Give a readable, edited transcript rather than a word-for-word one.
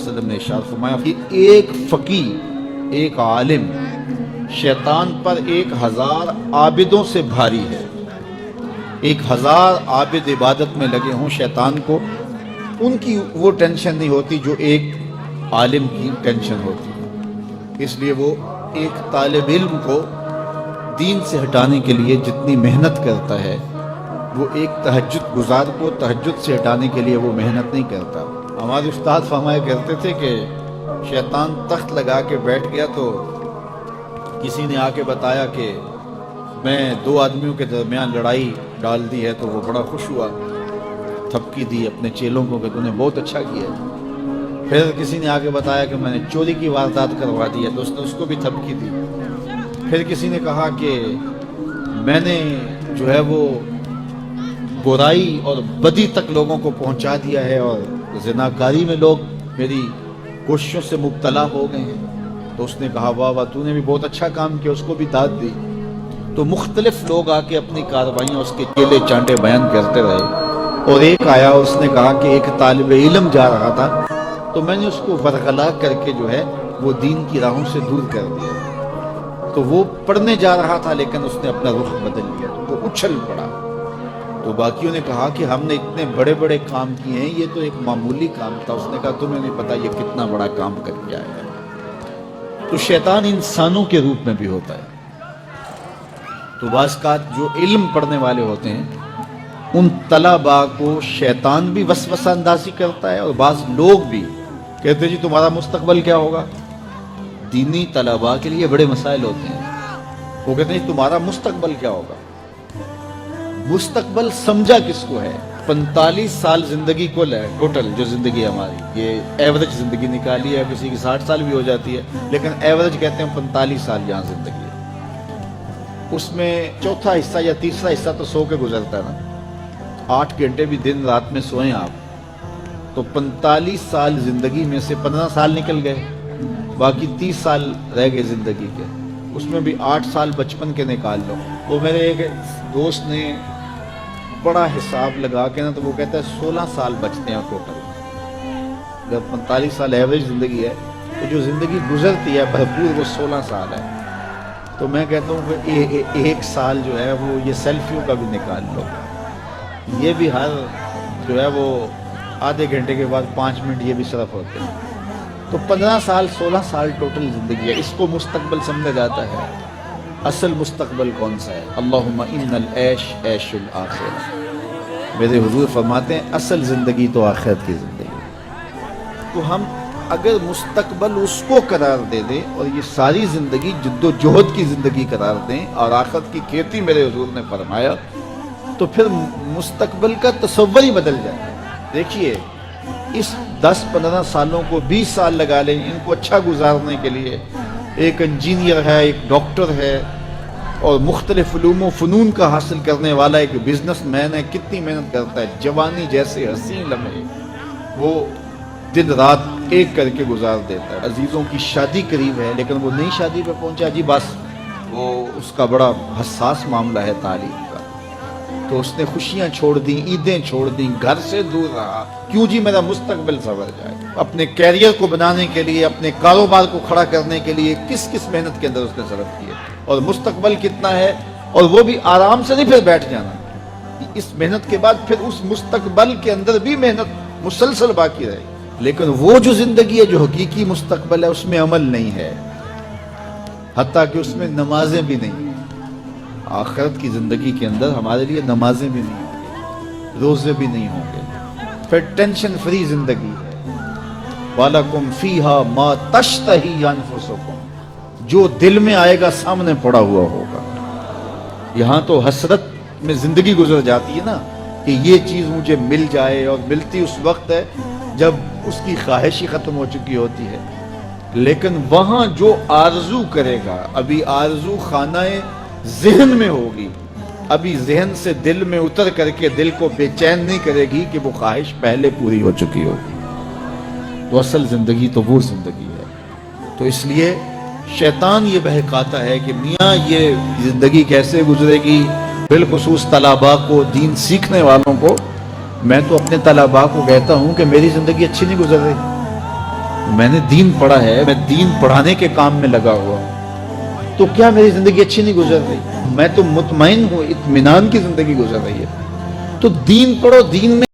وسلم نے ارشاد فرمایا کہ ایک فقیہ، ایک عالم شیطان پر 1000 عابدوں سے بھاری ہے۔ 1000 عابد عبادت میں لگے ہوں شیطان کو، ان کی وہ ٹینشن نہیں ہوتی جو ایک عالم کی ٹینشن ہوتی ہے۔ اس لیے وہ ایک طالب علم کو دین سے ہٹانے کے لیے جتنی محنت کرتا ہے، وہ ایک تہجد گزار کو تہجد سے ہٹانے کے لیے وہ محنت نہیں کرتا۔ ہمارے استاد فرمایا کرتے تھے کہ شیطان تخت لگا کے بیٹھ گیا تو کسی نے آ کے بتایا کہ میں 2 آدمیوں کے درمیان لڑائی ڈال دی ہے، تو وہ بڑا خوش ہوا، تھپکی دی اپنے چیلوں کو کہ تم نے بہت اچھا کیا۔ پھر کسی نے آ کے بتایا کہ میں نے چوری کی واردات کروا دی ہے، تو اس نے اس کو بھی تھپکی دی۔ پھر کسی نے کہا کہ میں نے جو ہے وہ برائی اور بدی تک لوگوں کو پہنچا دیا ہے، اور زناکاری میں لوگ میری کوششوں سے مبتلا ہو گئے ہیں، تو اس نے کہا واہ واہ تو نے بھی بہت اچھا کام کیا، اس کو بھی داد دی۔ تو مختلف لوگ آ کے اپنی کارروائیاں اس کے چیلے چانٹے بیان کرتے رہے، اور ایک آیا اس نے کہا کہ ایک طالب علم جا رہا تھا تو میں نے اس کو ورغلا کر کے جو ہے وہ دین کی راہوں سے دور کر دیا۔ تو وہ پڑھنے جا رہا تھا لیکن اس نے اپنا رخ بدل لیا، تو وہ اچھل پڑا۔ تو باقیوں نے کہا کہ ہم نے اتنے بڑے بڑے کام کیے ہیں، یہ تو ایک معمولی کام تھا۔ اس نے کہا تمہیں نہیں پتا یہ کتنا بڑا کام کر کے آیا ہے۔ تو شیطان انسانوں کے روپ میں بھی ہوتا ہے۔ تو بعض اوقات جو علم پڑھنے والے ہوتے ہیں ان طلباء کو شیطان بھی وسوسہ اندازی کرتا ہے، اور بعض لوگ بھی کہتے ہیں جی تمہارا مستقبل کیا ہوگا۔ دینی طلباء کے لیے بڑے مسائل ہوتے ہیں، وہ کہتے ہیں جی تمہارا مستقبل کیا ہوگا۔ مستقبل سمجھا کس کو ہے؟ 45 سال زندگی کل ہے، ٹوٹل جو زندگی ہماری، یہ ایوریج زندگی نکالی ہے، کسی کی 60 سال بھی ہو جاتی ہے، لیکن ایوریج کہتے ہیں 45 سال یہاں زندگی ہے۔ اس میں چوتھا حصہ یا تیسرا حصہ تو سو کے گزرتا ہے نا، 8 گھنٹے بھی دن رات میں سوئیں آپ، تو 45 سال زندگی میں سے 15 سال نکل گئے، باقی 30 سال رہ گئے زندگی کے۔ اس میں بھی 8 سال بچپن کے نکال لو۔ وہ میرے ایک دوست نے بڑا حساب لگا کے نا، تو وہ کہتا ہے 16 سال بچتے ہیں ٹوٹل۔ جب 45 سال ایوریج زندگی ہے تو جو زندگی گزرتی ہے بھرپور وہ 16 سال ہے۔ تو میں کہتا ہوں کہ 1 سال جو ہے وہ یہ سیلفیوں کا بھی نکال لو، یہ بھی ہر جو ہے وہ آدھے گھنٹے کے بعد 5 منٹ یہ بھی صرف ہوتے ہیں۔ تو 15 سال 16 سال ٹوٹل زندگی ہے، اس کو مستقبل سمجھا جاتا ہے۔ اصل مستقبل کون سا ہے؟ اللہم ان العیش عیش الآخرہ۔ میرے حضور فرماتے ہیں اصل زندگی تو آخرت کی زندگی۔ تو ہم اگر مستقبل اس کو قرار دے دیں اور یہ ساری زندگی جد و جہد کی زندگی قرار دیں اور آخرت کی کھیتی میرے حضور نے فرمایا، تو پھر مستقبل کا تصور ہی بدل جائے۔ دیکھیے اس 10-15 سالوں کو 20 سال لگا لیں ان کو اچھا گزارنے کے لیے۔ ایک انجینئر ہے، ایک ڈاکٹر ہے، اور مختلف علوم و فنون کا حاصل کرنے والا ایک بزنس مین ہے، کتنی محنت کرتا ہے، جوانی جیسے حسین لمحے وہ دن رات ایک کر کے گزار دیتا ہے۔ عزیزوں کی شادی قریب ہے لیکن وہ نئی شادی پہ پہنچا جی، بس وہ اس کا بڑا حساس معاملہ ہے تعلیم کا، تو اس نے خوشیاں چھوڑ دیں، عیدیں چھوڑ دیں، گھر سے دور رہا۔ کیوں جی؟ میرا مستقبل سنور جائے۔ اپنے کیریئر کو بنانے کے لیے، اپنے کاروبار کو کھڑا کرنے کے لیے کس محنت کے اندر اس نے صرف کیے، اور مستقبل کتنا ہے، اور وہ بھی آرام سے نہیں پھر بیٹھ جانا، اس محنت کے بعد پھر اس مستقبل کے اندر بھی محنت مسلسل باقی رہے۔ لیکن وہ جو زندگی ہے جو حقیقی مستقبل ہے اس میں عمل نہیں ہے، حتیٰ کہ اس میں نمازیں بھی نہیں۔ آخرت کی زندگی کے اندر ہمارے لیے نمازیں بھی نہیں ہوں گے، روزے بھی نہیں ہوں گے، پھر ٹینشن فری زندگی ہے۔ وَلَكُمْ فِيهَا مَا تَشْتَهِي أَنفُسُكُمْ، جو دل میں آئے گا سامنے پڑا ہوا ہوگا۔ یہاں تو حسرت میں زندگی گزر جاتی ہے نا کہ یہ چیز مجھے مل جائے، اور ملتی اس وقت ہے جب اس کی خواہش ہی ختم ہو چکی ہوتی ہے۔ لیکن وہاں جو آرزو کرے گا، ابھی آرزو خانہ ذہن میں ہوگی، ابھی ذہن سے دل میں اتر کر کے دل کو بے چین نہیں کرے گی کہ وہ خواہش پہلے پوری ہو چکی ہوگی۔ تو اصل زندگی تو وہ زندگی ہے۔ تو اس لیے شیطان یہ بہکاتا ہے کہ میاں یہ زندگی کیسے گزرے گی، بالخصوص طلباء کو، دین سیکھنے والوں کو۔ میں تو اپنے طلباء کو کہتا ہوں کہ میری زندگی اچھی نہیں گزر رہی، میں نے دین پڑھا ہے, میں دین پڑھانے کے کام میں لگا ہوا ہوں, تو کیا میری زندگی اچھی نہیں گزر رہی؟ میں تو مطمئن ہوں, اطمینان کی زندگی گزر رہی ہے. تو دین پڑھو, دین میں